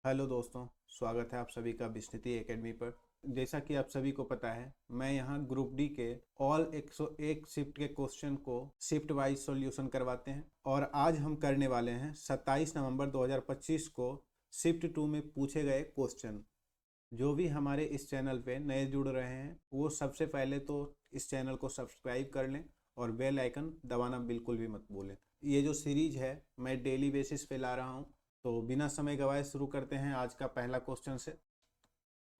Hello दोस्तों, स्वागत है आप सभी का विस्मृति एकेडमी पर। जैसा कि आप सभी को पता है, मैं यहाँ ग्रुप डी के ऑल 101 शिफ्ट के क्वेश्चन को शिफ्ट वाइज सॉल्यूशन करवाते हैं और आज हम करने वाले हैं 27 नवंबर 2025 को शिफ्ट 2 में पूछे गए क्वेश्चन। जो भी हमारे इस चैनल पे नए जुड़ रहे हैं वो सबसे पहले तो इस चैनल को सब्सक्राइब कर लें और बेल आइकन दबाना बिल्कुल भी मत भूलें। ये जो सीरीज है मैं डेली बेसिस पे ला रहा हूँ, तो बिना समय गवाए शुरू करते हैं आज का पहला क्वेश्चन से।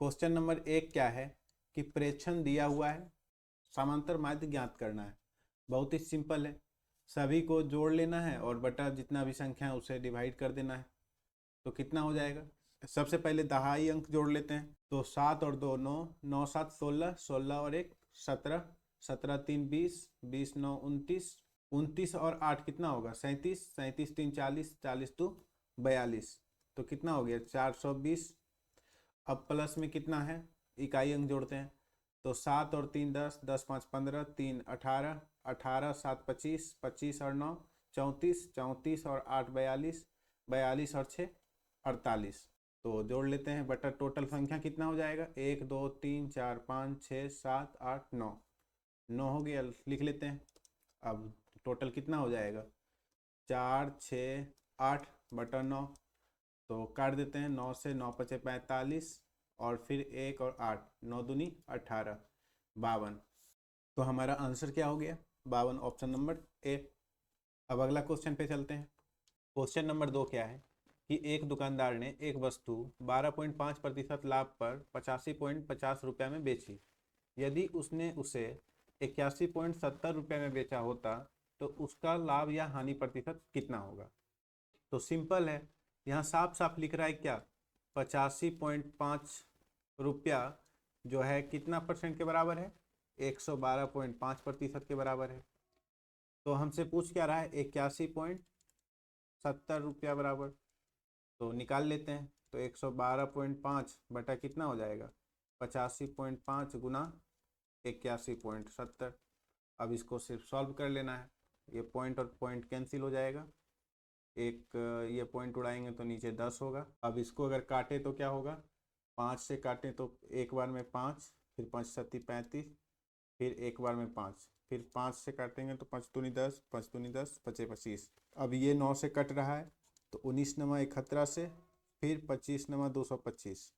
क्वेश्चन नंबर 1 क्या है कि प्रेक्षण दिया हुआ है, समांतर माध्य ज्ञात करना है। बहुत ही सिंपल है, सभी को जोड़ लेना है और बटा जितना भी संख्या है उसे डिवाइड कर देना है। तो कितना हो जाएगा, सबसे पहले दहाई अंक जोड़ लेते हैं। तो 7 और 2 9, 9 7 16, 16 और 1 17, 17 3 20, 20 9 29, 29 और 8 कितना होगा 37, 37 3 40, 40 2 42। तो कितना हो गया 420। अब प्लस में कितना है, इकाई अंक जोड़ते हैं। तो 7 और 3 10, 10 5 15, 3 18, 18 7 25, 25 और 9 34, 34 और 8 42, 42 और 6 48। तो जोड़ लेते हैं, बटा टोटल संख्या कितना हो जाएगा 1 2 3 4 5 6 7 8 9। 9 हो गया, लिख लेते हैं। अब टोटल कितना हो जाएगा 4 6 8 बटा 9। तो काट देते हैं, 9 से 9 पचे 45 और फिर 1 और 8, 9 दूनी 18, 52। तो हमारा आंसर क्या हो गया 52, ऑप्शन नंबर ए। अब अगला क्वेश्चन पे चलते हैं। क्वेश्चन नंबर 2 क्या है कि एक दुकानदार ने एक वस्तु 12.5% लाभ पर 85.50 रुपये में बेची। यदि उसने उसे 81.70 रुपये में बेचा होता तो उसका लाभ या हानि प्रतिशत कितना होगा। तो सिंपल है, यहाँ साफ साफ लिख रहा है क्या 85.5 रुपया जो है कितना परसेंट के बराबर है 112.5% के बराबर है। तो हमसे पूछ क्या रहा है 81.70 रुपया बराबर। तो निकाल लेते हैं, तो 112.5 बटा कितना हो जाएगा 85.5 गुना 81.70। अब इसको सिर्फ सॉल्व कर लेना है, ये पॉइंट और पॉइंट कैंसिल हो जाएगा, एक ये पॉइंट उड़ाएंगे तो नीचे 10 होगा। अब इसको अगर काटे तो क्या होगा, 5 से काटें तो एक बार में 5, फिर 5 सत्ती 35, फिर एक बार में 5, फिर 5 से काटेंगे तो 5 दूनी 10, 5 दूनी 10, 5 25। अब ये 9 से कट रहा है तो 19 नमा 71 से, फिर 25 नमा 225।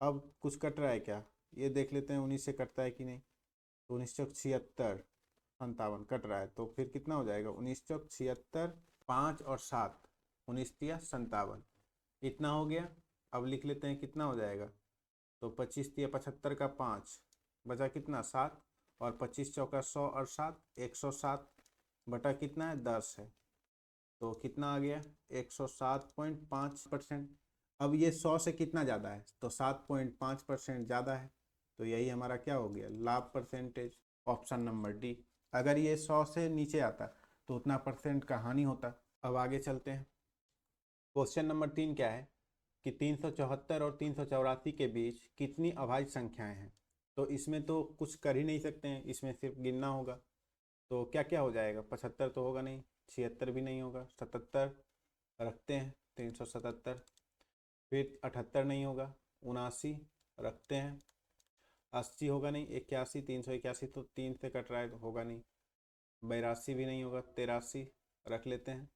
अब कुछ कट रहा है क्या, ये देख लेते हैं 19 से कटता है कि नहीं। तो 19 चौक 76, 57 कट रहा है, तो फिर कितना हो जाएगा 19 चौक 76, 5 और 7, 19 तिया 57, इतना हो गया। अब लिख लेते हैं कितना हो जाएगा, तो 25 तिया 75 का 5 बचा कितना 7, और 25 चौका 100 और 7 107 बटा कितना है 10 है। तो कितना आ गया 107.5%। अब ये 100 से कितना ज़्यादा है, तो 7.5% ज़्यादा है। तो यही हमारा क्या हो गया लाभ परसेंटेज, ऑप्शन नंबर डी। अगर ये 100 से नीचे आता तो उतना परसेंट का हानि होता। अब आगे चलते हैं। क्वेश्चन नंबर 3 क्या है कि 374 और 384 के बीच कितनी अभाज्य संख्याएं हैं। तो इसमें तो कुछ कर ही नहीं सकते हैं, इसमें सिर्फ गिनना होगा। तो क्या क्या हो जाएगा, 75 तो होगा नहीं, 76 भी नहीं होगा, 77 रखते हैं 377, फिर 78 नहीं होगा, 79 रखते हैं, 80 होगा नहीं, 81 381 तो 3 से कट रहा है तो होगा नहीं, 82 भी नहीं होगा, 83 रख लेते हैं,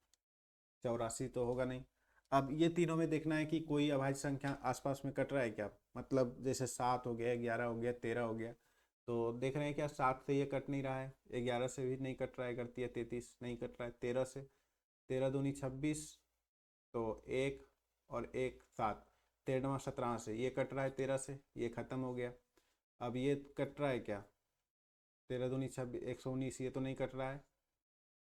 84 तो होगा नहीं। अब ये तीनों में देखना है कि कोई अभाज्य संख्या आसपास में कट रहा है क्या, मतलब जैसे 7 हो गया, 11 हो गया, 13 हो गया। तो देख रहे हैं क्या 7 से ये कट नहीं रहा है, 11 से भी नहीं कट रहा है, करती है 33 नहीं कट रहा है, 13 से, 13 दूनी 26, तो 1 और 1 7, 13वां 17 से ये कट रहा है, 13 से ये ख़त्म हो गया। अब ये कट रहा है क्या 13 दूनी 26, 119, ये तो नहीं कट रहा है।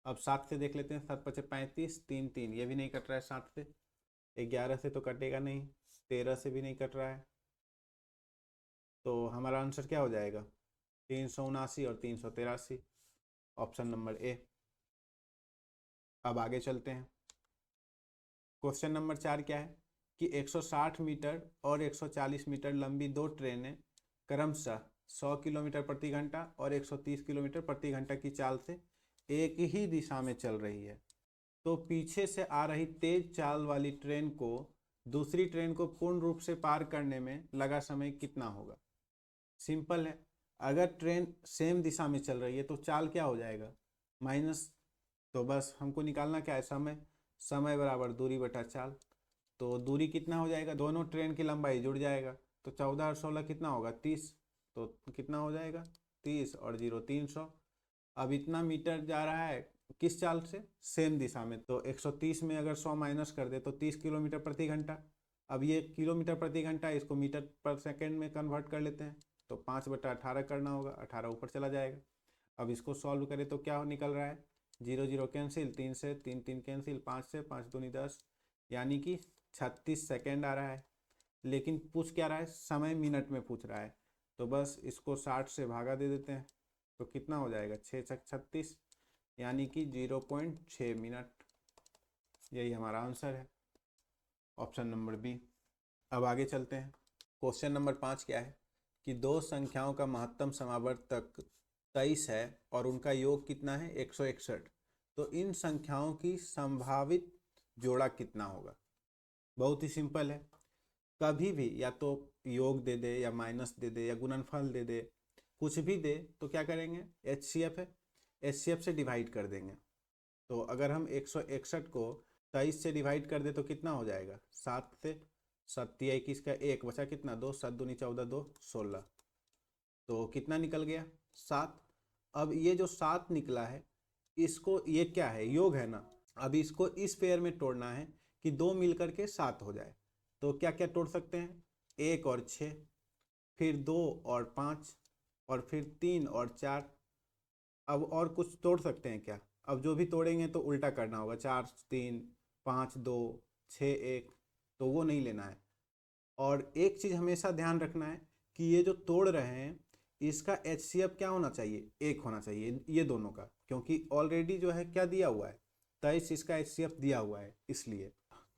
अब 7 से देख लेते हैं, 7 पचे 35, 3 3 ये भी नहीं कट रहा है 7 से, 11 से तो कटेगा नहीं, 13 से भी नहीं कट रहा है। तो हमारा आंसर क्या हो जाएगा 379 और 383, ऑप्शन नंबर ए। अब आगे चलते हैं। क्वेश्चन नंबर 4 क्या है कि 160 मीटर और 140 मीटर लंबी दो ट्रेनें क्रमशः 100 किलोमीटर प्रति घंटा और 130 किलोमीटर प्रति घंटा की चाल से एक ही दिशा में चल रही है। तो पीछे से आ रही तेज चाल वाली ट्रेन को दूसरी ट्रेन को पूर्ण रूप से पार करने में लगा समय कितना होगा। सिंपल है, अगर ट्रेन सेम दिशा में चल रही है तो चाल क्या हो जाएगा, माइनस। तो बस हमको निकालना क्या है, समय। समय बराबर दूरी बटा चाल। तो दूरी कितना हो जाएगा, दोनों ट्रेन की लंबाई जुड़ जाएगा, तो 14 और 16 कितना होगा, 30। तो कितना हो जाएगा, 30 और 0 300। अब इतना मीटर जा रहा है किस चाल से, सेम दिशा में। तो 130 में अगर 100 माइनस कर दे तो 30 किलोमीटर प्रति घंटा। अब ये किलोमीटर प्रति घंटा, इसको मीटर पर सेकेंड में कन्वर्ट कर लेते हैं। तो 5/18 करना होगा, 18 ऊपर चला जाएगा। अब इसको सॉल्व करें तो क्या निकल रहा है, 0 0 कैंसिल, 3 से 3 3 कैंसिल, 5 से 5 दूनी 10, यानी कि 36 सेकेंड आ रहा है। लेकिन पूछ क्या रहा है, समय मिनट में पूछ रहा है। तो बस इसको 60 से भागा दे देते हैं, तो कितना हो जाएगा, 6 छक 36, यानी कि 0.6 मिनट। यही हमारा आंसर है, ऑप्शन नंबर बी। अब आगे चलते हैं। क्वेश्चन नंबर 5 क्या है कि दो संख्याओं का महत्तम समावर्तक 23 है और उनका योग कितना है, 161। तो इन संख्याओं की संभावित जोड़ा कितना होगा। बहुत ही सिंपल है, कभी भी या तो योग दे दे या माइनस दे दे या गुणनफल दे दे, कुछ भी दे तो क्या करेंगे, HCF है, HCF से डिवाइड कर देंगे। तो अगर हम 161 को 23 से डिवाइड कर दे तो कितना हो जाएगा, 7 से। 7 या 21 का 1 बचा कितना, 2, 7 दूनी 14, 2 16। तो कितना निकल गया, 7। अब ये जो 7 निकला है, इसको, ये क्या है, योग है ना। अब इसको इस पेयर में तोड़ना है कि 2 मिलकर के 7 हो जाए। तो क्या क्या तोड़ सकते हैं, 1 और 6, फिर 2 और 5, और फिर 3 और 4। अब और कुछ तोड़ सकते हैं क्या, अब जो भी तोड़ेंगे तो उल्टा करना होगा, 4 3 5 2 6 1, तो वो नहीं लेना है। और एक चीज़ हमेशा ध्यान रखना है कि ये जो तोड़ रहे हैं इसका HCF क्या होना चाहिए, 1 होना चाहिए, ये दोनों का, क्योंकि ऑलरेडी जो है क्या दिया हुआ है, 23 इसका HCF दिया हुआ है इसलिए।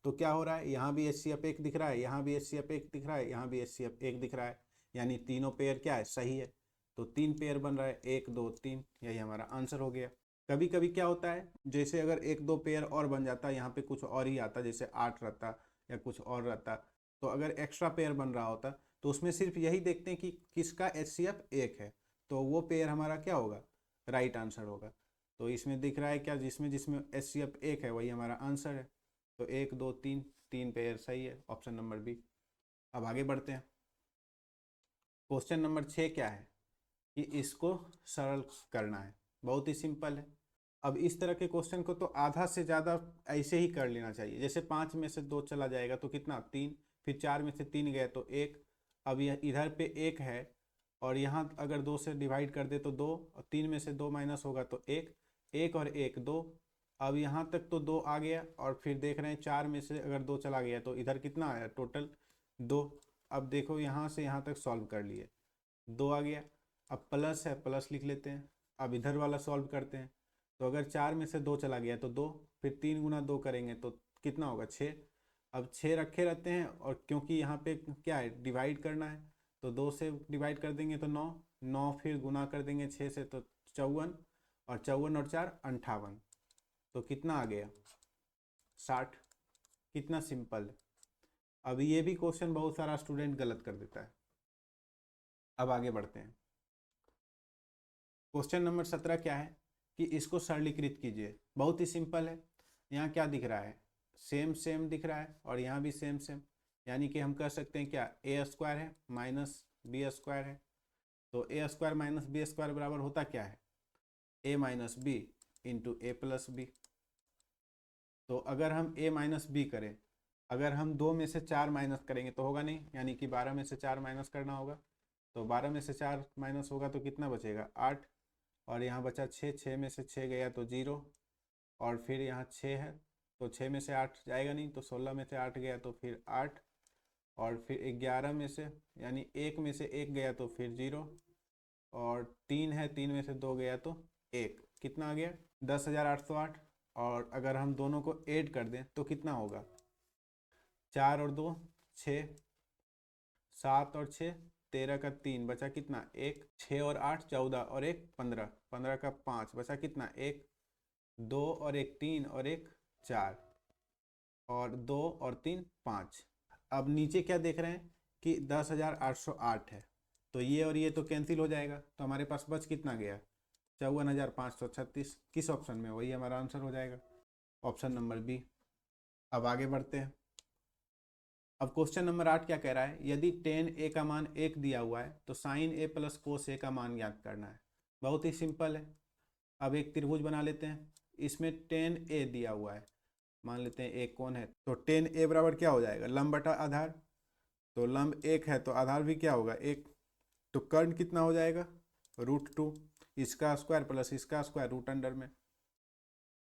तो क्या हो रहा है, यहाँ भी HCF 1 दिख रहा है, यहाँ भी HCF 1 दिख रहा है, यहाँ भी HCF 1 दिख रहा है, यानी तीनों पेयर क्या है, सही है। तो 3 पेयर बन रहा है, 1 2 3, यही हमारा आंसर हो गया। कभी कभी क्या होता है, जैसे अगर 1 2 पेयर और बन जाता, यहाँ पे कुछ और ही आता, जैसे 8 रहता या कुछ और रहता, तो अगर एक्स्ट्रा पेयर बन रहा होता तो उसमें सिर्फ यही देखते हैं कि किसका HCF 1 है, तो वो पेयर हमारा क्या होगा, राइट आंसर होगा। तो इसमें दिख रहा है क्या, जिसमें जिसमें HCF 1 है वही हमारा आंसर है। तो 1 2 3, 3 पेयर सही है, ऑप्शन नंबर बी। अब आगे बढ़ते हैं। क्वेश्चन नंबर 6 क्या है कि इसको सरल करना है, बहुत ही सिंपल है। अब इस तरह के क्वेश्चन को तो आधा से ज़्यादा ऐसे ही कर लेना चाहिए, जैसे 5 में से 2 चला जाएगा तो कितना, 3, फिर 4 में से 3 गए तो 1। अब यह इधर पे 1 है और यहाँ अगर 2 से डिवाइड कर दे तो 2, और 3 में से 2 माइनस होगा तो 1, 1 और 1 2। अब यहाँ तक तो 2 आ गया, और फिर देख रहे हैं 4 में से अगर 2 चला गया तो इधर कितना आया, टोटल 2। अब देखो यहाँ से यहाँ तक सॉल्व कर लिए, 2 आ गया। अब प्लस है, प्लस लिख लेते हैं। अब इधर वाला सॉल्व करते हैं, तो अगर 4 में से 2 चला गया तो 2, फिर 3 गुना 2 करेंगे तो कितना होगा, 6। अब 6 रखे रहते हैं, और क्योंकि यहाँ पे क्या है, डिवाइड करना है, तो 2 से डिवाइड कर देंगे तो 9, 9 फिर गुना कर देंगे 6 से तो 54, और 54 और 4 58, तो कितना आ गया, 60। कितना सिंपल है। अब ये भी क्वेश्चन बहुत सारा स्टूडेंट गलत कर देता है। अब आगे बढ़ते हैं। क्वेश्चन नंबर 17 क्या है कि इसको सरलीकृत कीजिए, बहुत ही सिंपल है। यहाँ क्या दिख रहा है, सेम सेम दिख रहा है, और यहाँ भी सेम सेम, यानी कि हम कह सकते हैं क्या, A² है माइनस B² है। तो A² माइनस B² बराबर होता क्या है, A minus B into A plus B. तो अगर हम A माइनस बी करें, अगर हम 2 में से 4 माइनस करेंगे तो होगा नहीं, यानी कि 12 में से 4 माइनस करना होगा। तो 12 में से 4 माइनस होगा तो कितना बचेगा, 8, और यहाँ बचा 6, 6 में से 6 गया तो 0, और फिर यहाँ 6 है तो 6 में से 8 जाएगा नहीं, तो 16 में से 8 गया तो फिर 8, और फिर 11 में से, यानी 1 में से 1 गया तो फिर 0, और 3 है, 3 में से 2 गया तो 1, कितना आ गया, 10,808। और अगर हम दोनों को ऐड कर दें तो कितना होगा, 4 और 2 6, 7 और 6 13 का 3 बचा कितना, 1, 6 और 8 14, और 1 15, 15 का 5 बचा कितना, 1, 2 और 1 3 और 1 4, और 2 और 3 5, अब नीचे क्या देख रहे हैं कि 10,808 है, तो ये और ये तो कैंसिल हो जाएगा, तो हमारे पास बच कितना गया, 54,536। किस ऑप्शन में, वही हमारा आंसर हो जाएगा, ऑप्शन नंबर बी। अब आगे बढ़ते हैं। अब क्वेश्चन नंबर 8 क्या कह रहा है, यदि tan a का मान 1 दिया हुआ है तो sin a plus cos a का मान ज्ञात करना है। बहुत ही सिंपल है। अब एक त्रिभुज बना लेते हैं, इसमें tan a दिया हुआ है, मान लेते हैं एक कोण है, तो tan a बराबर क्या हो जाएगा, लंब बटा आधार। तो लंब 1 है तो आधार भी क्या होगा 1, तो कर्ण कितना हो जाएगा √2, इसका स्क्वायर प्लस इसका स्क्वायर रूट अंडर में।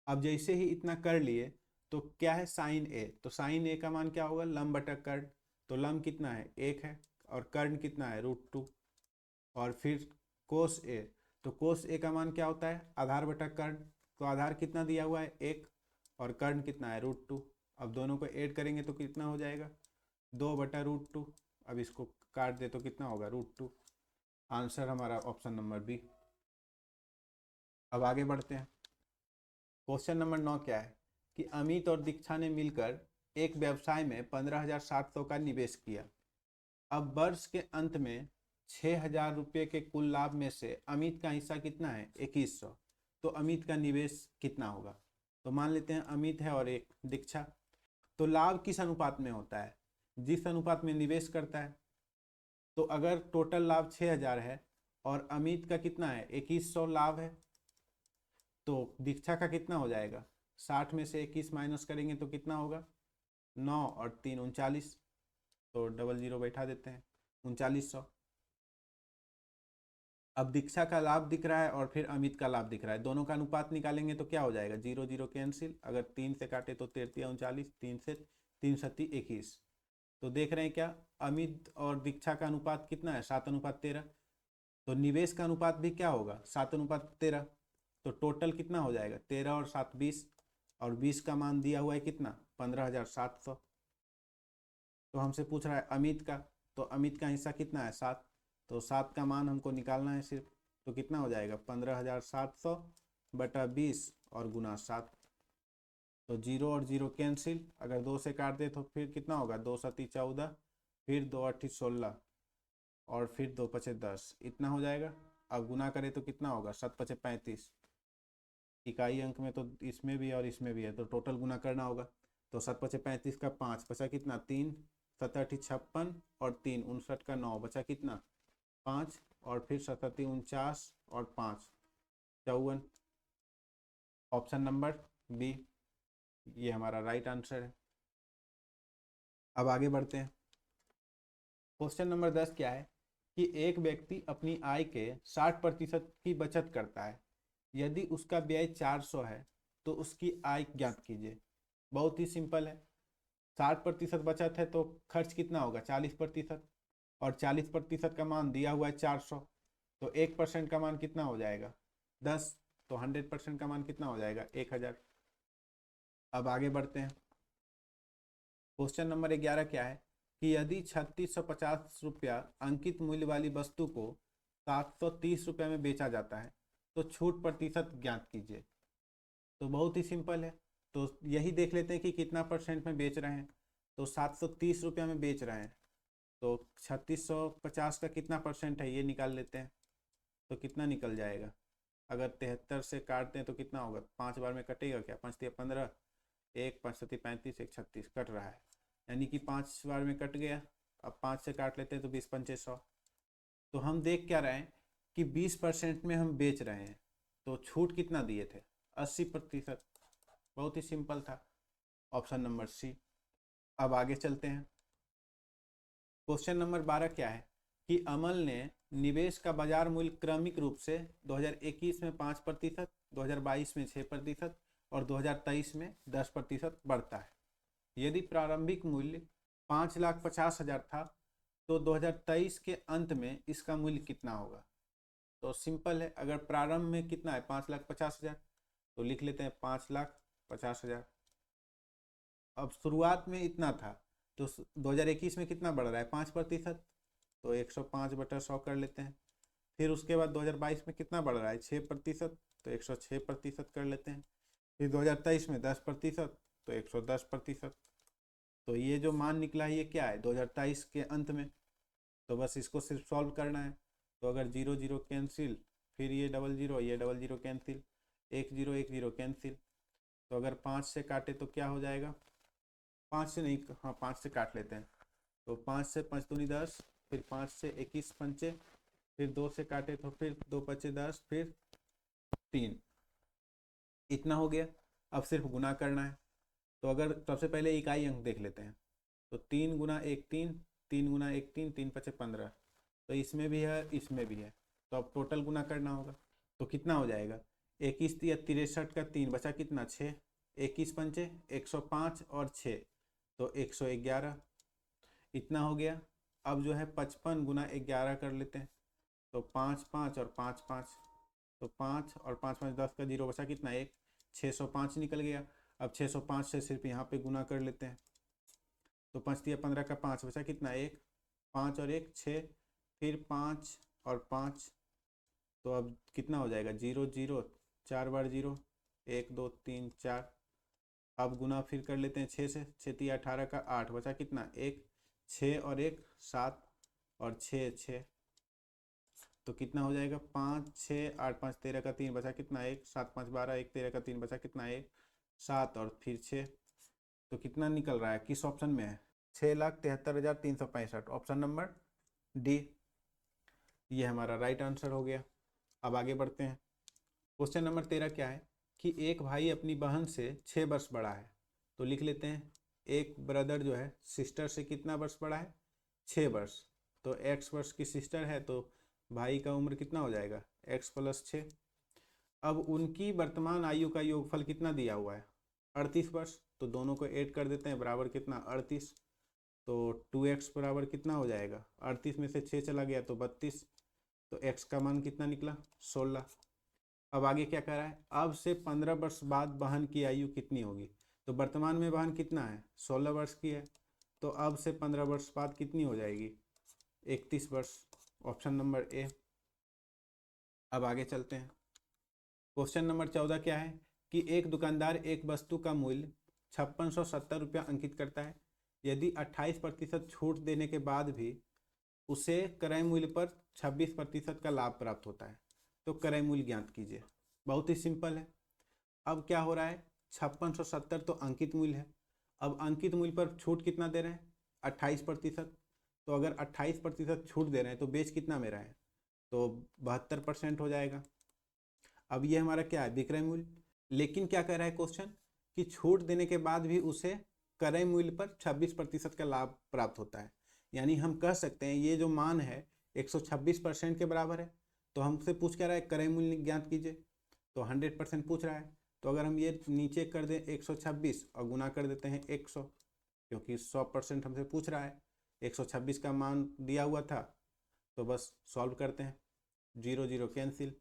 अब जैसे ही इतना कर लिए तो क्या है साइन ए, तो साइन ए का मान क्या होगा लंब बटा कर्ण, तो लंब कितना है 1 है और कर्ण कितना है √2। और फिर कोस ए, तो कोस ए का मान क्या होता है आधार बटा कर्ण, तो आधार कितना दिया हुआ है 1 और कर्ण कितना है √2। अब दोनों को ऐड करेंगे तो कितना हो जाएगा 2 बटा √2। अब इसको काट दे तो कितना होगा √2। आंसर हमारा ऑप्शन नंबर बी। अब आगे बढ़ते हैं। क्वेश्चन नंबर 9 क्या है कि अमित और दीक्षा ने मिलकर एक व्यवसाय में 15,700 का निवेश किया। अब वर्ष के अंत में 6,000 रुपये के कुल लाभ में से अमित का हिस्सा कितना है 2100, तो अमित का निवेश कितना होगा। तो मान लेते हैं अमित है और एक दीक्षा, तो लाभ किस अनुपात में होता है, जिस अनुपात में निवेश करता है। तो अगर टोटल लाभ 6,000 है और अमित का कितना है 2100 लाभ है, तो दीक्षा का कितना हो जाएगा 60 में से 21 माइनस करेंगे तो कितना होगा 9 और 3 39, तो डबल जीरो बैठा देते हैं 3900। अब दीक्षा का लाभ दिख रहा है और फिर अमित का लाभ दिख रहा है, दोनों का अनुपात निकालेंगे तो क्या हो जाएगा 0 0 कैंसिल, अगर 3 से काटे तो 33 39, 3 से 3 सत्ती 21। तो देख रहे हैं क्या अमित और दीक्षा का अनुपात कितना है 7:13, तो निवेश का अनुपात भी क्या होगा 7:13। तो टोटल कितना हो जाएगा 13 और 7 20, और 20 का मान दिया हुआ है कितना 15,700। तो हमसे पूछ रहा है अमित का, तो अमित का हिस्सा कितना है 7, तो 7 का मान हमको निकालना है सिर्फ, तो कितना हो जाएगा 15,700 बटा 20 और गुना 7, तो 0 और 0 कैंसिल, अगर 2 से काट दे तो फिर कितना होगा 2 सत्ती 14, फिर 2 अट्ठी 16 और फिर 2 पचे 10, इतना हो जाएगा। अब गुना करें तो कितना होगा 7 पचे 35, इकाई अंक में तो इसमें भी और इसमें भी है, तो टोटल गुना करना होगा। तो 7 पचे 35 का 5 बचा कितना 3, 7 अठी 56 और 3 59 का 9 बचा कितना 5, और फिर 7 49 और 5 54। ऑप्शन नंबर बी ये हमारा राइट आंसर है। अब आगे बढ़ते हैं। क्वेश्चन नंबर 10 क्या है कि एक व्यक्ति अपनी आय के 60% की बचत करता है, यदि उसका व्यय 400 है तो उसकी आय ज्ञात कीजिए। बहुत ही सिंपल है, 60% बचत है तो खर्च कितना होगा 40%, और 40% का मान दिया हुआ है 400, तो 1% का मान कितना हो जाएगा 10, तो 100% का मान कितना हो जाएगा 1000। अब आगे बढ़ते हैं। क्वेश्चन नंबर 11 क्या है कि यदि 3650 रुपया अंकित मूल्य वाली वस्तु को 730 रुपये में बेचा जाता है तो छूट प्रतिशत ज्ञात कीजिए। तो बहुत ही सिंपल है, तो यही देख लेते हैं कि कितना परसेंट में बेच रहे हैं। तो 730 रुपये में बेच रहे हैं, तो 3650 का कितना परसेंट है ये निकाल लेते हैं, तो कितना निकल जाएगा। अगर 73 से काटते हैं तो कितना होगा 5 बार में कटेगा क्या 5 या 15, 1 5 सत्ती 35, 1 36 कट रहा है, यानी कि 5 बार में कट गया। अब 5 से काट लेते हैं तो 20 पंचे 100। तो हम देख क्या रहे हैं कि 20% में हम बेच रहे हैं, तो छूट कितना दिए थे 80%। बहुत ही सिंपल था, ऑप्शन नंबर सी। अब आगे चलते हैं। क्वेश्चन नंबर 12 क्या है कि अमल ने निवेश का बाजार मूल्य क्रमिक रूप से 2021 में 5%, 2022 में 6% और 2023 में 10% बढ़ता है। यदि प्रारंभिक मूल्य 5,50,000 था तो 2023 के अंत में इसका मूल्य कितना होगा। तो सिंपल है, अगर प्रारंभ में कितना है 5,50,000 तो लिख लेते हैं 5,50,000। अब शुरुआत में इतना था तो 2021 में कितना बढ़ रहा है 5%, तो 105 बटा 100 कर लेते हैं। फिर उसके बाद 2022 में कितना बढ़ रहा है 6%, तो 106% कर लेते हैं। फिर 2023 में 10%, तो 110%। तो ये जो मान निकला है ये क्या है 2023 के अंत में। तो बस इसको सिर्फ सॉल्व करना है। तो अगर 0 0 कैंसिल, फिर ये डबल जीरो कैंसिल, 1 0 कैंसिल। तो अगर 5 से काटे तो क्या हो जाएगा, 5 से नहीं, हाँ 5 से काट लेते हैं। तो 5 से 5 दूनी 10, फिर 5 से 21 पंचे, फिर 2 से काटे तो फिर 2 पचे 10, फिर 3, इतना हो गया। अब सिर्फ गुना करना है। तो अगर सबसे पहले इकाई अंक देख लेते हैं। तो 3 गुना 1 3, 3 गुना 1 3, 3 पचे 15। तो इसमें भी है इसमें भी है। तो अब टोटल गुना करना होगा। तो कितना हो जाएगा, 21 या 63 का 3 बचा कितना 6, 21 पंचे 105 और 6 तो 111, इतना हो गया। अब जो है 55 गुना 11 कर लेते हैं। तो 5 5 और 5 5, तो 5 और 5 5 10 का 0 बचा कितना 1, 605 निकल गया। अब 605 से सिर्फ यहाँ पे गुना कर लेते हैं। तो 5 दिया 15 का 5 बचा कितना 1, 5 और 1 6, फिर 5 और 5। तो अब कितना हो जाएगा 0 0, 4 बार 0, 1 2 3 4। अब गुना फिर कर लेते हैं 6 से, 6 दिया 18 का 8 बचा कितना 1, 6 और 1 7 और 6 6। तो कितना हो जाएगा 5 6 8 5 13 का 3 बचा कितना 1, 7 5 12, 1 13 का 3 बचा कितना 1 7 और फिर 6। तो कितना निकल रहा है, किस ऑप्शन में है, 6,73,365, ऑप्शन नंबर डी। ये हमारा राइट आंसर हो गया। अब आगे बढ़ते हैं। क्वेश्चन नंबर 13 क्या है कि एक भाई अपनी बहन से 6 वर्ष बड़ा है। तो लिख लेते हैं, एक ब्रदर जो है सिस्टर से कितना वर्ष बड़ा है 6 वर्ष। तो x वर्ष की सिस्टर है तो भाई का उम्र कितना हो जाएगा x + 6। अब उनकी वर्तमान आयु का योगफल कितना दिया हुआ है 38 वर्ष। तो दोनों को ऐड कर देते हैं, बराबर कितना 38। तो 2x बराबर कितना हो जाएगा, 38 में से 6 चला गया तो 32। तो x का मान कितना निकला 16। अब आगे क्या कर रहा है, अब से 15 वर्ष बाद बहन की आयु कितनी होगी। तो वर्तमान में बहन कितना है 16 वर्ष की है। तो अब से 15 वर्ष बाद कितनी हो जाएगी 31 वर्ष, ऑप्शन नंबर ए। अब आगे चलते हैं। क्वेश्चन नंबर 14 क्या है कि एक दुकानदार एक वस्तु का मूल्य 5670 रुपया अंकित करता है। यदि 28% छूट देने के बाद भी उसे क्रय मूल्य पर 26% का लाभ प्राप्त होता है, तो क्रय मूल्य ज्ञात कीजिए। बहुत ही सिंपल है। अब क्या हो रहा है 5670 तो अंकित मूल्य है। अब अंकित मूल्य पर छूट कितना दे रहे हैं 28%। तो अगर 28% छूट दे रहे हैं तो बेच कितना में रहा है, तो 72% हो जाएगा। अब ये हमारा क्या है विक्रय मूल्य। लेकिन क्या कह रहा है क्वेश्चन कि छूट देने के बाद भी उसे क्रय मूल्य पर 26% का लाभ प्राप्त होता है। यानी हम कह सकते हैं ये जो मान है 126% के बराबर है। तो हमसे पूछ क्या रहा है क्रय मूल्य ज्ञात कीजिए, तो 100% पूछ रहा है। तो अगर हम ये नीचे कर दें 126 और गुना कर देते हैं 100, क्योंकि 100% हमसे पूछ रहा है, 126 का मान दिया हुआ था। तो बस सॉल्व करते हैं, 0 0 कैंसिल।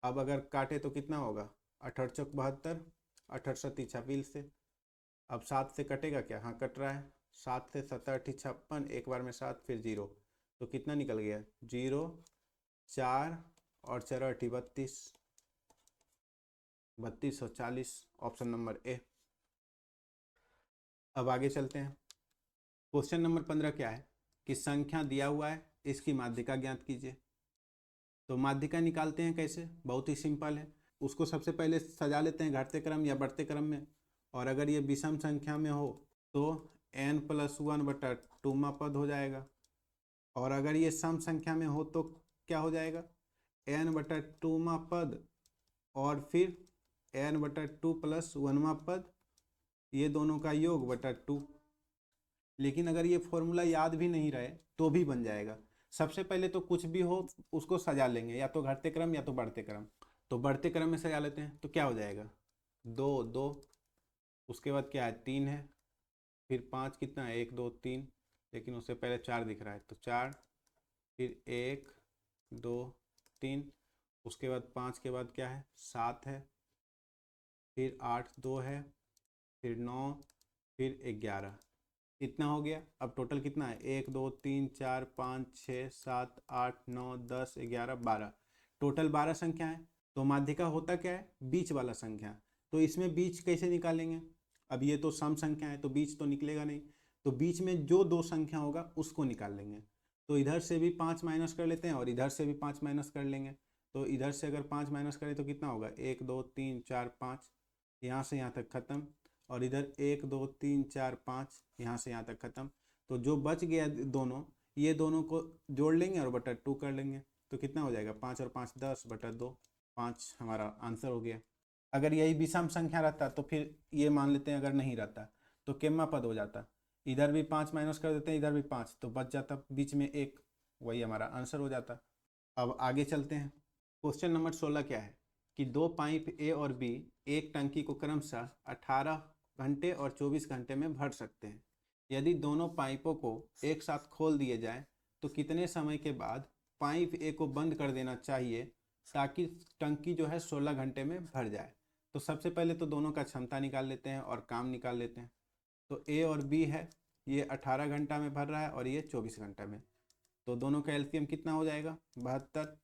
अब अगर काटे तो कितना होगा 18 चौक 72, 18 सती 26 से। अब 7 से कटेगा क्या, हाँ कट रहा है। 7 से 7 8 56, एक बार में 7 फिर 0। तो कितना निकल गया 0 4 और 4 8 32, 3240, ऑप्शन नंबर ए। अब आगे चलते हैं। क्वेश्चन नंबर 15 क्या है कि संख्या दिया हुआ है, इसकी माध्यिका ज्ञात कीजिए। तो माध्यिका निकालते हैं कैसे, बहुत ही सिंपल है। उसको सबसे पहले सजा लेते हैं घटते क्रम या बढ़ते क्रम में। और अगर ये विषम संख्या में हो तो n+1/2 पद हो जाएगा। और अगर ये सम संख्या में हो तो क्या हो जाएगा n/2 पद और फिर n/2 + 1 पद, ये दोनों का योग बटा 2। लेकिन अगर ये फॉर्मूला याद भी नहीं रहे तो भी बन जाएगा। सबसे पहले तो कुछ भी हो उसको सजा लेंगे, या तो घटते क्रम या तो बढ़ते क्रम। तो बढ़ते क्रम में सजा लेते हैं तो क्या हो जाएगा 2 2, उसके बाद क्या है 3 है, फिर 5 कितना है 1 2 3, लेकिन उससे पहले 4 दिख रहा है तो 4, फिर 1 2 3, उसके बाद 5 के बाद क्या है 7 है, फिर 8 2 है, फिर 9, फिर 11, इतना हो गया। अब टोटल कितना है 1 2 3 4 5 6 7 8 9 10 11 12, टोटल 12 संख्या है। तो माध्यिका होता क्या है बीच वाला संख्या। तो इसमें बीच कैसे निकालेंगे, अब ये तो सम संख्या है तो बीच तो निकलेगा नहीं, तो बीच में जो दो संख्या होगा उसको निकाल लेंगे। तो इधर से भी 5 माइनस कर लेते हैं और इधर से भी 5 माइनस कर लेंगे। तो इधर से अगर 5 माइनस करें तो कितना होगा, 1 2 3 4 5, यहाँ से यहाँ तक ख़त्म। और इधर 1 2 3 4 5, यहाँ से यहाँ तक ख़त्म। तो जो बच गया दोनों, ये दोनों को जोड़ लेंगे और बटा 2 कर लेंगे। तो कितना हो जाएगा, 5 और 5 10 बटा 2, 5 हमारा आंसर हो गया। अगर यही विषम संख्या रहता तो फिर ये मान लेते हैं अगर नहीं रहता तो केम्मा पद हो जाता। इधर भी 5 माइनस कर देते हैं, इधर भी 5, तो बच जाता बीच में 1, वही हमारा आंसर हो जाता। अब आगे चलते हैं। क्वेश्चन नंबर 16 क्या है कि दो पाइप ए और बी एक टंकी को क्रमशः 18 घंटे और 24 घंटे में भर सकते हैं। यदि दोनों पाइपों को एक साथ खोल दिए जाए तो कितने समय के बाद पाइप ए को बंद कर देना चाहिए ताकि टंकी जो है 16 घंटे में भर जाए। तो सबसे पहले तो दोनों का क्षमता निकाल लेते हैं और काम निकाल लेते हैं। तो ए और बी है, ये 18 घंटा में भर रहा है और ये 24 घंटा में। तो दोनों का एलसीएम कितना हो जाएगा, 72।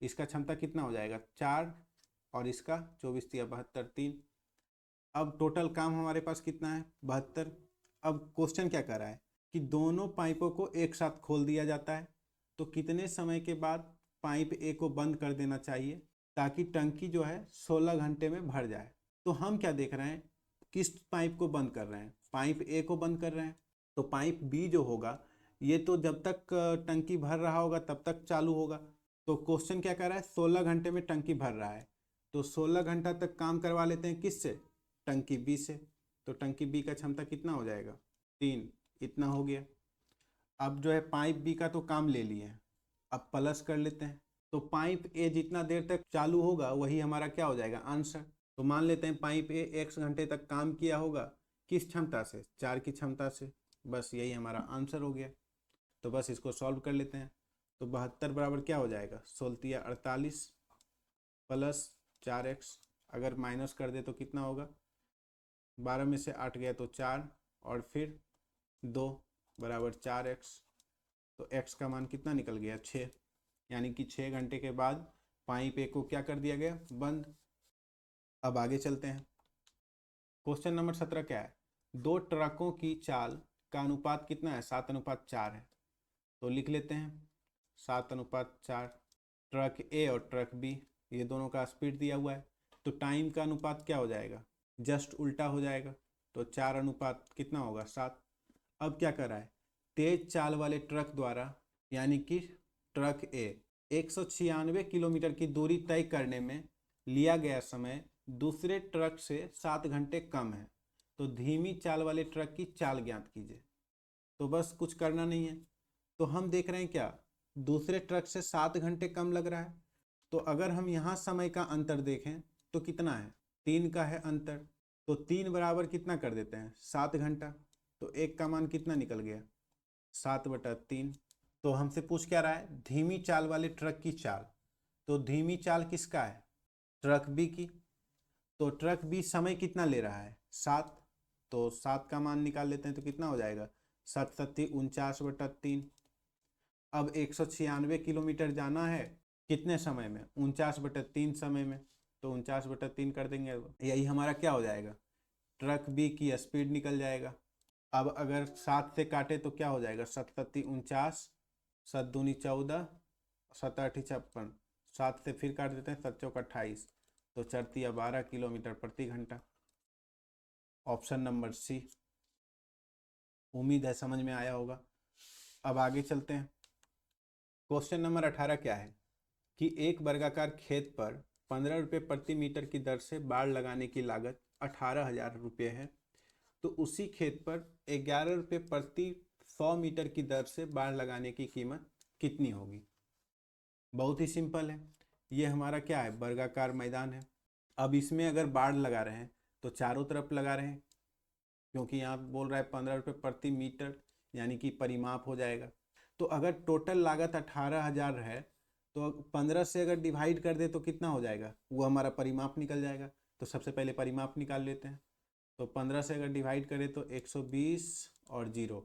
इसका क्षमता कितना हो जाएगा, 4, और इसका 24 या 72 3। अब टोटल काम हमारे पास कितना है, 72। अब क्वेश्चन क्या कर रहा है कि दोनों पाइपों को एक साथ खोल दिया जाता है तो कितने समय के बाद पाइप ए को बंद कर देना चाहिए ताकि टंकी जो है 16 घंटे में भर जाए। तो हम क्या देख रहे हैं, किस पाइप को बंद कर रहे हैं, पाइप ए को बंद कर रहे हैं। तो पाइप बी जो होगा ये तो जब तक टंकी भर रहा होगा तब तक चालू होगा। तो क्वेश्चन क्या कर रहा है, 16 घंटे में टंकी भर रहा है तो 16 घंटा तक काम करवा लेते हैं किससे, टंकी बी से। तो टंकी बी का क्षमता कितना हो जाएगा, 3, इतना हो गया। अब जो है पाइप बी का तो काम ले लिए हैं, अब प्लस कर लेते हैं। तो पाइप ए जितना देर तक चालू होगा वही हमारा क्या हो जाएगा, आंसर। तो मान लेते हैं पाइप ए x घंटे तक काम किया होगा, किस क्षमता से, 4 की क्षमता से। बस यही हमारा आंसर हो गया। तो बस इसको सॉल्व कर लेते हैं। तो 72 बराबर क्या हो जाएगा, 16 48 प्लस 4x, अगर माइनस कर दे तो कितना होगा, 12 में से 8 गया तो 4 और फिर 2 बराबर 4x। तो x का मान कितना निकल गया, 6, यानी कि 6 घंटे के बाद पाइप ए को क्या कर दिया गया, बंद। अब आगे चलते हैं। क्वेश्चन नंबर 17 क्या है, दो ट्रकों की चाल का अनुपात कितना है, 7:4 है। तो लिख लेते हैं 7:4। ट्रक ए और ट्रक बी ये दोनों का स्पीड दिया हुआ है, तो टाइम का अनुपात क्या हो जाएगा, जस्ट उल्टा हो जाएगा। तो 4 अनुपात कितना होगा, 7। अब क्या कर रहा है, तेज चाल वाले ट्रक द्वारा यानी कि ट्रक ए 196 किलोमीटर की दूरी तय करने में लिया गया समय दूसरे ट्रक से 7 घंटे कम है। तो धीमी चाल वाले ट्रक की चाल ज्ञात कीजिए। तो बस कुछ करना नहीं है। तो हम देख रहे हैं क्या, दूसरे ट्रक से 7 घंटे कम लग रहा है। तो अगर हम यहाँ समय का अंतर देखें तो कितना है, 3 का है अंतर। तो 3 बराबर कितना कर देते हैं, 7 घंटा। तो एक का मान कितना निकल गया, 7/3। तो हमसे पूछ क्या रहा है, धीमी चाल वाले ट्रक की चाल। तो धीमी चाल किसका है, ट्रक बी की। तो ट्रक बी समय कितना ले रहा है, 7। तो 7 का मान निकाल लेते हैं तो कितना हो जाएगा, 7 7 49/3। अब 196 किलोमीटर जाना है कितने समय में, 49/3 समय में। तो 49/3 कर देंगे, यही हमारा क्या हो जाएगा, ट्रक बी की स्पीड निकल जाएगा। अब अगर 7 से काटे तो क्या हो जाएगा, 7 7 49, 7 दूनी 14, 7 8 56, 7 से फिर काट देते हैं, 7 चौक 28, तो 4 12 किलोमीटर प्रति घंटा। Option number C. उम्मीद है समझ में आया होगा। अब आगे चलते हैं। क्वेश्चन नंबर 18 क्या है कि एक वर्गाकार खेत पर 15 रुपये प्रति मीटर की दर से बाड़ लगाने की लागत 18,000 रुपये है। तो उसी खेत पर 11 रुपये प्रति 100 मीटर की दर से बाड़ लगाने की कीमत कितनी होगी। बहुत ही सिंपल है, ये हमारा क्या है, वर्गाकार मैदान है। अब इसमें अगर बाड़ लगा रहे हैं तो चारों तरफ लगा रहे हैं, क्योंकि यहाँ बोल रहा है 15 रुपये प्रति मीटर, यानी कि परिमाप हो जाएगा। तो अगर टोटल लागत 18,000 है तो 15 से अगर डिवाइड कर दे तो कितना हो जाएगा, वो हमारा परिमाप निकल जाएगा। तो सबसे पहले परिमाप निकाल लेते हैं। तो 15 से अगर डिवाइड करें तो 120 और 0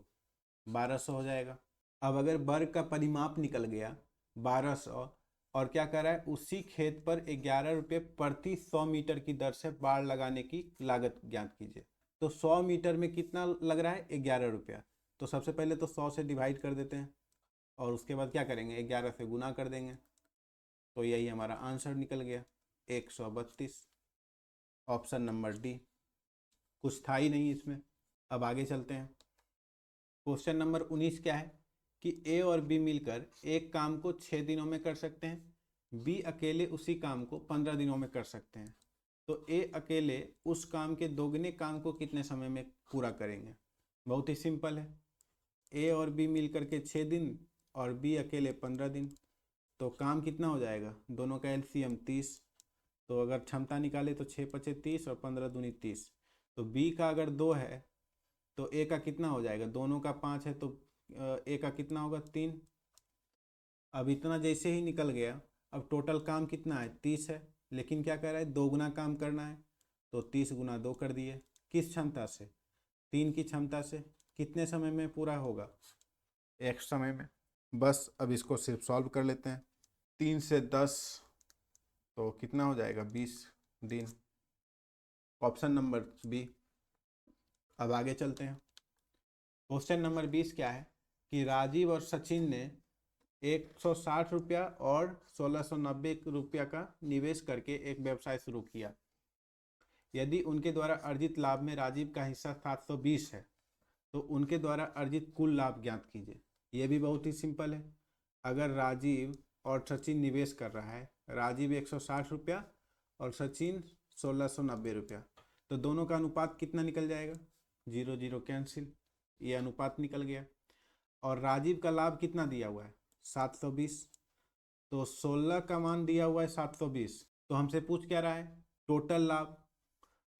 1200 हो जाएगा। अब अगर वर्ग का परिमाप निकल गया 1200 और क्या कर रहा है, उसी खेत पर 11 रुपये प्रति 100 मीटर की दर से बाड़ लगाने की लागत ज्ञात कीजिए। तो 100 मीटर में कितना लग रहा है? 11 रुपया। तो सबसे पहले तो 100 से डिवाइड कर देते हैं और उसके बाद क्या करेंगे? 11 से गुना कर देंगे। तो यही हमारा आंसर निकल गया 132, ऑप्शन नंबर डी। कुछ था ही नहीं इसमें। अब आगे चलते हैं। क्वेश्चन नंबर 19 क्या है कि ए और बी मिलकर एक काम को 6 दिनों में कर सकते हैं, बी अकेले उसी काम को 15 दिनों में कर सकते हैं। तो ए अकेले उस काम के दोगुने काम को कितने समय में पूरा करेंगे? बहुत ही सिंपल है। ए और बी मिलकर के 6 दिन और बी अकेले 15 दिन। तो काम कितना हो जाएगा? दोनों का एलसीएम 30। तो अगर क्षमता निकाले तो 6 पचे 30 और 15 दूनी 30। तो बी का अगर 2 है तो ए का कितना हो जाएगा? दोनों का 5 है तो ए का कितना होगा? 3। अब इतना जैसे ही निकल गया, अब टोटल काम कितना है? 30 है, लेकिन क्या कह रहा है? 2 गुना काम करना है। तो 30 गुना 2 कर दिए। किस क्षमता से? 3 की क्षमता से। कितने समय में पूरा होगा? 1 समय में। बस अब इसको सिर्फ सॉल्व कर लेते हैं। 3 से 10 तो कितना हो जाएगा? 20 दिन। Option number B. अब आगे चलते हैं। क्वेश्चन नंबर 20 क्या है कि राजीव और सचिन ने 160 रुपया और 1690 रुपया का निवेश करके एक व्यवसाय शुरू किया। यदि उनके द्वारा अर्जित लाभ में राजीव का हिस्सा 720 है तो उनके द्वारा अर्जित कुल लाभ ज्ञात कीजिए। यह भी बहुत ही सिंपल है। अगर राजीव और सचिन निवेश कर रहा है, राजीव 160 रुपया और सचिन 1690 रुपया, तो दोनों का अनुपात कितना निकल जाएगा? 0 0 कैंसिल, ये अनुपात निकल गया। और राजीव का लाभ कितना दिया हुआ है? 720। तो 16 का मान दिया हुआ है 720। तो हमसे पूछ क्या रहा है? टोटल लाभ।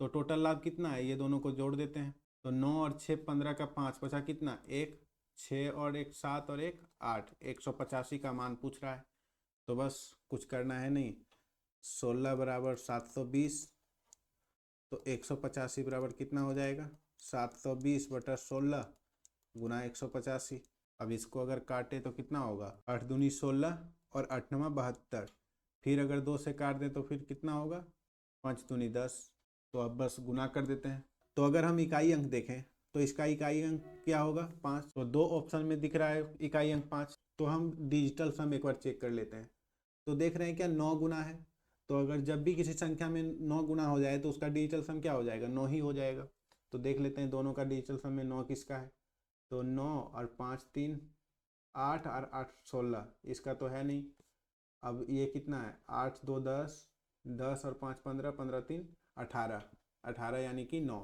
तो टोटल लाभ कितना है? ये दोनों को जोड़ देते हैं। तो 9 और 6 15 का 5 बचा कितना? 1। 6 और 1 7 और 1 8। 185 का मान पूछ रहा है। तो बस कुछ करना है नहीं। 16 बराबर 720 तो 185 बराबर कितना हो जाएगा? 720 बटा 16 गुना 185। अब इसको अगर काटे तो कितना होगा? 8 दूनी 16 और 8 नवा 72। फिर अगर 2 से काट दें तो फिर कितना होगा? 5 दूनी 10। तो अब बस गुना कर देते हैं। तो अगर हम इकाई अंक देखें तो इसका इकाई अंक क्या होगा? 5। तो 2 ऑप्शन में दिख रहा है इकाई अंक 5। तो हम डिजिटल सम एक बार चेक कर लेते हैं। तो देख रहे हैं क्या 9 गुना है। तो अगर जब भी किसी संख्या में 9 गुना हो जाए तो उसका डिजिटल सम क्या हो जाएगा? 9 ही हो जाएगा। तो देख लेते हैं दोनों का डिजिटल सम में 9 किसका है। तो 9 और 5 3 8 और 8 16, इसका तो है नहीं। अब ये कितना है? 8 2 10, 10 और 5 15, 15 3 18, 18 यानी कि 9।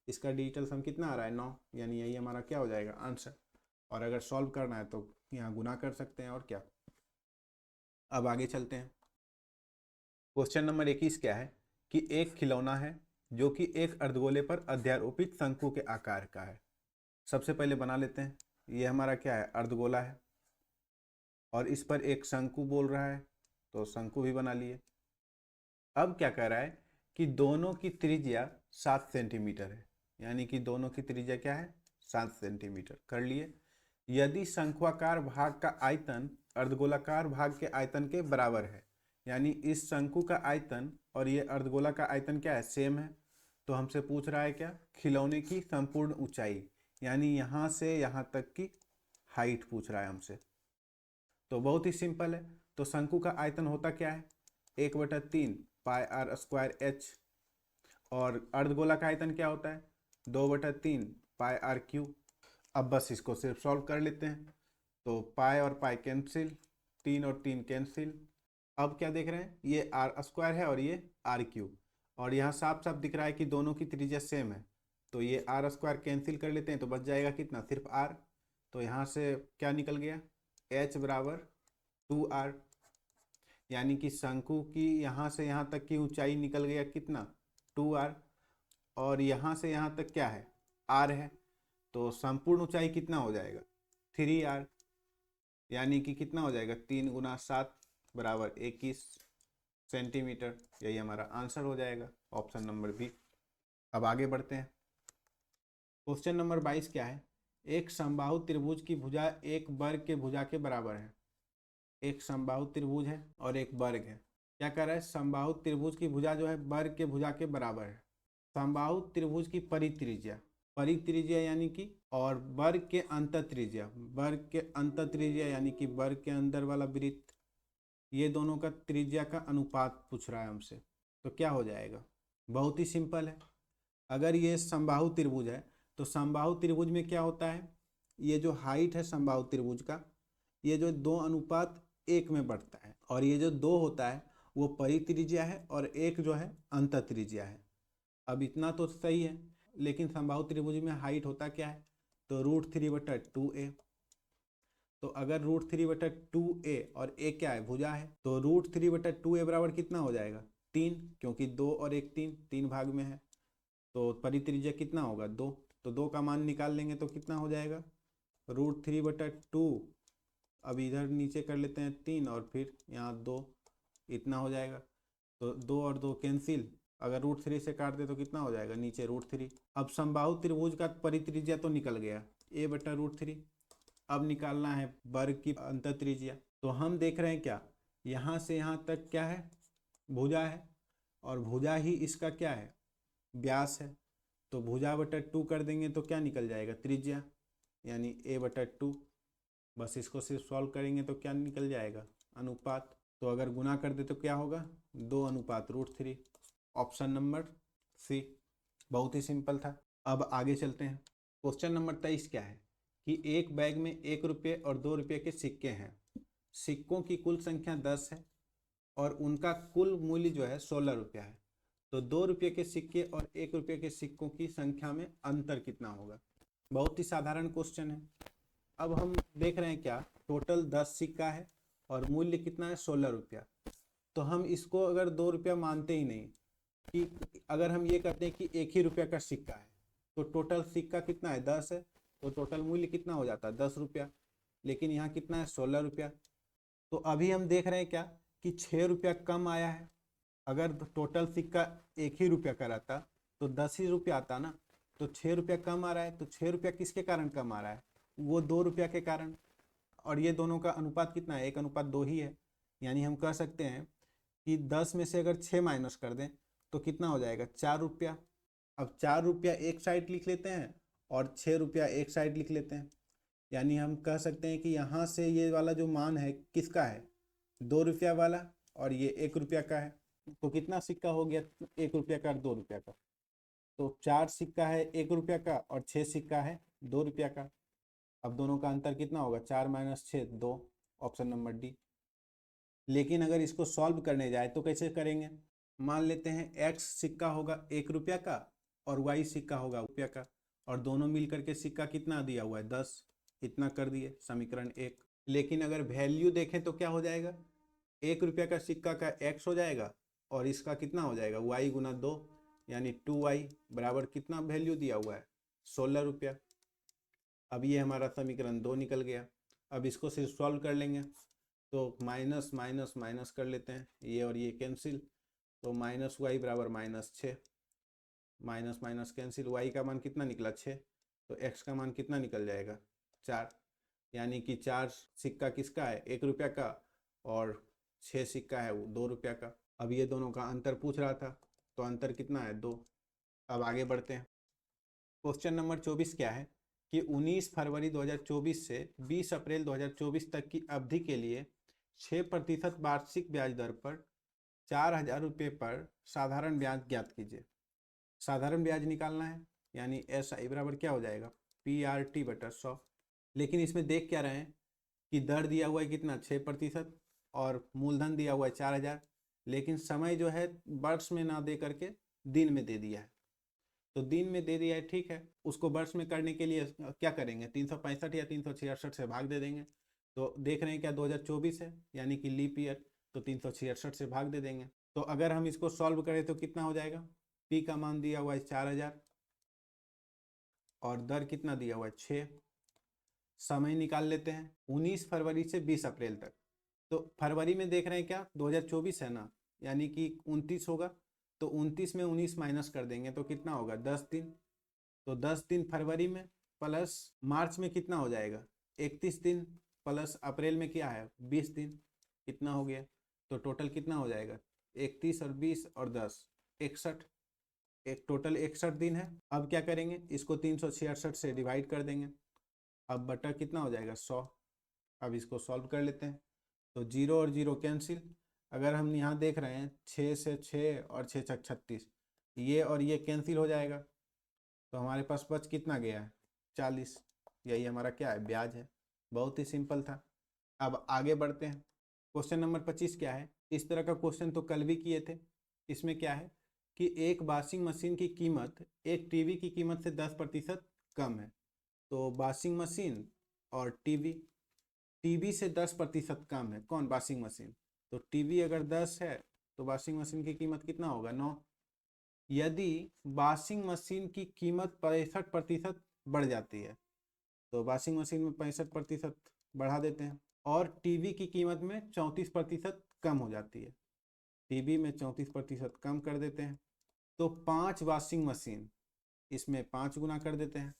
इसका डिजिटल सम कितना आ रहा है? 9। यानी यही हमारा क्या हो जाएगा? आंसर। और अगर सॉल्व करना है तो यहाँ गुना कर सकते हैं और क्या। अब आगे चलते हैं। क्वेश्चन नंबर 21 क्या है कि एक खिलौना है जो कि एक अर्धगोले पर अध्यारोपित शंकु के आकार का है। सबसे पहले बना लेते हैं। ये हमारा क्या है? अर्धगोला है और इस पर एक शंकु बोल रहा है, तो शंकु भी बना लिए। अब क्या कह रहा है कि दोनों की त्रिज्या 7 सेंटीमीटर है, यानी कि दोनों की त्रिज्या क्या है? 7 सेंटीमीटर। कर लिए। यदि शंक्वाकार भाग का आयतन अर्धगोलाकार भाग के आयतन के बराबर है, यानी इस शंकु का आयतन और ये अर्धगोला का आयतन क्या है? सेम है। तो हमसे पूछ रहा है क्या? खिलौने की संपूर्ण ऊंचाई, यानी यहाँ से यहाँ तक की हाइट पूछ रहा है हमसे। तो बहुत ही सिंपल है। तो शंकु का आयतन होता क्या है? 1/3 पाई आर स्क्वायर एच। और अर्धगोला का आयतन क्या होता है? 2/3 पाई आर क्यू। अब बस इसको सिर्फ सॉल्व कर लेते हैं। तो पाई और पाई कैंसिल, 3 और 3 कैंसिल। अब क्या देख रहे हैं? ये आर स्क्वायर है और ये आर क्यूब। और यहाँ साफ साफ दिख रहा है कि दोनों की त्रिज्या सेम है। तो ये आर स्क्वायर कैंसिल कर लेते हैं तो बच जाएगा कितना? सिर्फ आर। तो यहाँ से क्या निकल गया? एच बराबर 2r। यानी कि शंकु की यहाँ से यहाँ तक की ऊंचाई निकल गया कितना? 2r। और यहाँ से यहाँ तक क्या है? r है। तो संपूर्ण ऊंचाई कितना हो जाएगा? 3r। यानी कि कितना हो जाएगा? 3 गुना 7 बराबर 21 सेंटीमीटर। यही हमारा आंसर हो जाएगा, ऑप्शन नंबर बी। अब आगे बढ़ते हैं। क्वेश्चन नंबर 22 क्या है? एक समबाहु त्रिभुज की भुजा एक वर्ग के भुजा के बराबर है। एक समबाहु त्रिभुज है और एक वर्ग है। क्या कर रहा है? समबाहु त्रिभुज की भुजा जो है वर्ग के भुजा के बराबर है। समबाहु त्रिभुज की परित्रिज्या, परित्रिज्या यानी कि, और वर्ग के अंतःत्रिज्या, वर्ग के अंतःत्रिज्या यानी कि वर्ग के अंदर वाला वृत्त, ये दोनों का त्रिज्या का अनुपात पूछ रहा है हमसे। तो क्या हो जाएगा, बहुत ही सिंपल है। अगर ये समबाहु त्रिभुज है तो समबाहु त्रिभुज में क्या होता है, ये जो हाइट है समबाहु त्रिभुज का, ये जो 2:1 में बढ़ता है, और ये जो 2 होता है वो परित्रिज्या है और 1 जो है अंतःत्रिज्या है। अब इतना तो सही है, लेकिन समबाहु त्रिभुज में हाइट होता क्या है, तो √3/2a। तो अगर √3/2a और a क्या है, भुजा है, तो √3/2a बराबर कितना हो जाएगा, 3, क्योंकि 2 और 1 3 भाग में है। तो परित्रिज्या कितना होगा, 2। तो 2 का मान निकाल लेंगे तो कितना हो जाएगा, √3/2, अब इधर नीचे कर लेते हैं 3 और फिर यहाँ 2, इतना हो जाएगा। तो 2 और 2 कैंसिल, अगर √3 से काट दे तो कितना हो जाएगा, नीचे √3। अब समबाहु त्रिभुज का परित्रिज्या तो निकल गया, a/√3। अब निकालना है वर्ग की अंतःत्रिज्या। तो हम देख रहे हैं क्या, यहाँ से यहाँ तक क्या है, भुजा है, और भुजा ही इसका क्या है, व्यास है। तो भुजा/2 कर देंगे तो क्या निकल जाएगा, त्रिज्या, यानी a/2। बस इसको सिर्फ सॉल्व करेंगे तो क्या निकल जाएगा, अनुपात। तो अगर गुना कर दे तो क्या होगा, 2:√3। ऑप्शन नंबर सी, बहुत ही सिंपल था। अब आगे चलते हैं। क्वेश्चन नंबर 23 क्या है कि एक बैग में 1 रुपये और 2 रुपये के सिक्के हैं। सिक्कों की कुल संख्या 10 है और उनका कुल मूल्य जो है 16 रुपया है। तो 2 रुपये के सिक्के और 1 रुपये के सिक्कों की संख्या में अंतर कितना होगा। बहुत ही साधारण क्वेश्चन है। अब हम देख रहे हैं क्या, टोटल 10 सिक्का है और मूल्य कितना है, 16 रुपया। तो हम इसको अगर 2 रुपया मानते ही नहीं, कि अगर हम ये करते हैं कि 1 ही रुपया का सिक्का है, तो टोटल सिक्का कितना है, 10 है, तो टोटल मूल्य कितना हो जाता है, 10 रुपया। लेकिन यहाँ कितना है, 16 रुपया। तो अभी हम देख रहे हैं क्या कि 6 रुपया कम आया है। अगर टोटल सिक्का 1 ही रुपया का रहता तो 10 ही रुपया आता ना। तो 6 रुपया कम आ रहा है, तो 6 रुपया किसके कारण कम आ रहा है, वो 2 रुपया के कारण। और ये दोनों का अनुपात कितना है, 1:2 ही है। यानी हम कह सकते हैं कि 10 में से अगर 6 माइनस कर दें तो कितना हो जाएगा, 4 रुपया। अब 4 रुपया एक साइड लिख लेते हैं और 6 रुपया एक साइड लिख लेते हैं। यानी हम कह सकते हैं कि यहाँ से ये वाला जो मान है किसका है, 2 रुपया वाला, और ये 1 रुपया का है। तो कितना सिक्का हो गया, 1 रुपया का और 2 रुपया का। तो 4 सिक्का है 1 रुपया का और 6 सिक्का है 2 रुपया का। अब दोनों का अंतर कितना होगा, 4 - 6 2, ऑप्शन नंबर डी। लेकिन अगर इसको सॉल्व करने जाए तो कैसे करेंगे, मान लेते हैं x सिक्का होगा 1 रुपया का और y सिक्का होगा रुपया का, और दोनों मिलकर के सिक्का कितना दिया हुआ है, 10। इतना कर दिए, समीकरण 1। लेकिन अगर वैल्यू देखें तो क्या हो जाएगा, 1 रुपया का सिक्का का x हो जाएगा और इसका कितना हो जाएगा, y गुना 2, यानी 2y बराबर कितना वैल्यू दिया हुआ है, 16 रुपया। अब ये हमारा समीकरण 2 निकल गया। अब इसको सिर्फ सॉल्व कर लेंगे तो माइनस माइनस माइनस कर लेते हैं, ये और ये कैंसिल। तो -y बराबर -6, माइनस माइनस कैंसिल, y का मान कितना निकला, 6। तो x का मान कितना निकल जाएगा, 4। यानी कि 4 सिक्का किसका है, 1 रुपया का, और 6 सिक्का है वो 2 रुपया का। अब ये दोनों का अंतर पूछ रहा था, तो अंतर कितना है, 2। अब आगे बढ़ते हैं। क्वेश्चन नंबर 24 क्या है कि 19 फरवरी 2024 से 20 अप्रैल 2024 तक की अवधि के लिए 6% वार्षिक ब्याज दर पर 4,000 रुपये पर साधारण ब्याज ज्ञात कीजिए। साधारण ब्याज निकालना है, यानी SI बराबर क्या हो जाएगा, PRT/100। लेकिन इसमें देख क्या रहे हैं कि दर दिया हुआ है कितना, 6% और मूलधन दिया हुआ है 4,000। लेकिन समय जो है वर्ष में ना दे करके दिन में दे दिया है। तो दिन में दे दिया है, ठीक है। उसको वर्ष में करने के लिए क्या करेंगे, 365 या 366 से भाग दे देंगे। तो देख रहे हैं क्या, 2024 है यानी कि लीप ईयर, तो 366 से भाग दे देंगे। तो अगर हम इसको सॉल्व करें तो कितना हो जाएगा, P का मान दिया हुआ है 4,000 और दर कितना दिया हुआ है, 6। समय निकाल लेते हैं, 19 फरवरी से 20 अप्रैल तक। तो फरवरी में देख रहे हैं क्या, 2024 है ना, यानी कि 29 होगा। तो 29 में 19 माइनस कर देंगे तो कितना होगा, 10 दिन। तो 10 दिन फरवरी में, प्लस मार्च में कितना हो जाएगा, 31 दिन, प्लस अप्रैल में क्या है, 20 दिन। कितना हो गया, तो टोटल कितना हो जाएगा, 31 और 20 और 10, 61। एक टोटल 61 दिन है। अब क्या करेंगे, इसको 366 से डिवाइड कर देंगे। अब बटा कितना हो जाएगा, 100। अब इसको सॉल्व कर लेते हैं। तो 0 और 0 कैंसिल। अगर हम यहाँ देख रहे हैं 6 से 6 और 6 छक 36, ये और ये कैंसिल हो जाएगा। तो हमारे पास बच कितना गया है, 40। यही हमारा क्या है, ब्याज है। बहुत ही सिंपल था। अब आगे बढ़ते हैं। क्वेश्चन नंबर 25 क्या है, इस तरह का क्वेश्चन तो कल भी किए थे। इसमें क्या है कि एक वॉशिंग मशीन की कीमत एक टीवी की कीमत से 10% कम है। तो वॉशिंग मशीन और टीवी, टीवी से 10% कम है कौन, वॉशिंग मशीन। तो टीवी अगर 10 है तो वॉशिंग मशीन की कीमत कितना होगा, 9। यदि वॉशिंग मशीन की कीमत 65% बढ़ जाती है, तो वॉशिंग मशीन में 65% बढ़ा देते हैं, और टीवी की कीमत में 34% कम हो जाती है, टीवी में 34% कम कर देते हैं। तो 5 वॉशिंग मशीन, इसमें 5 गुना कर देते हैं,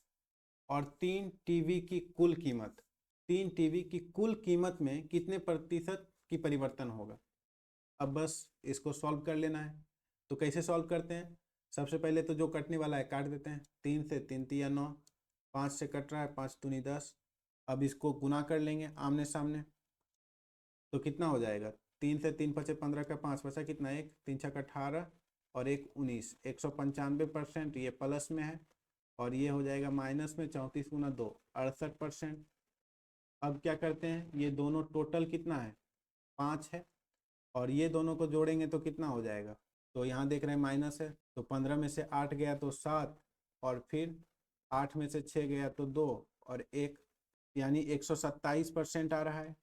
और 3 टीवी की कुल कीमत, 3 टीवी की कुल कीमत में कितने प्रतिशत की परिवर्तन होगा। अब बस इसको सॉल्व कर लेना है। तो कैसे सॉल्व करते हैं, सबसे पहले तो जो कटने वाला है काट देते हैं। 3 से 3 तिया 9, 5 से कट रहा है 5 दूनी 10। अब इसको गुना कर लेंगे आमने सामने, तो कितना हो जाएगा, 3 से 3 बचे 15 का 5 बचा कितना, 1 3 छक 18 और 1 19, 195%। ये प्लस में है, और ये हो जाएगा माइनस में, 34 गुना 2 68%। अब क्या करते हैं, ये दोनों टोटल कितना है, 5 है, और ये दोनों को जोड़ेंगे तो कितना हो जाएगा। तो यहाँ देख रहे हैं माइनस है, तो 15 में से 8 गया तो 7, और फिर 8 में से 6 गया तो 2 और 1, यानी 127% आ रहा है।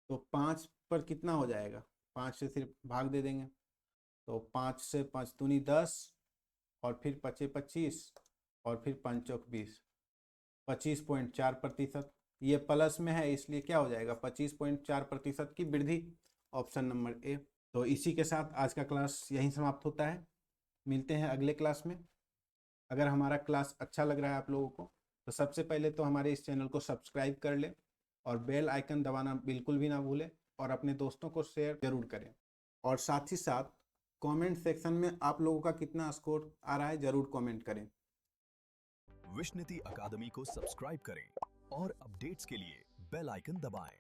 तो 5 पर कितना हो जाएगा, 5 से सिर्फ भाग दे देंगे। तो 5 से 5 दूनी 10, और फिर 25 25, और फिर 5 चौक 20, 25.4%। ये प्लस में है इसलिए क्या हो जाएगा, 25.4% की वृद्धि। Option number A. तो इसी के साथ आज का क्लास यहीं समाप्त होता है। मिलते हैं अगले क्लास में। अगर हमारा क्लास अच्छा लग रहा है आप लोगों को, तो सबसे पहले तो हमारे इस चैनल को सब्सक्राइब कर लें, और बेल आइकन दबाना बिल्कुल भी ना भूलें, और अपने दोस्तों को शेयर जरूर करें। और साथ ही साथ कमेंट सेक्शन में आप लोगों का कितना स्कोर आ रहा है जरूर कमेंट करें। विश्वनिधि अकादमी को सब्सक्राइब करें और अपडेट्स के लिए बेल आइकन दबाएं।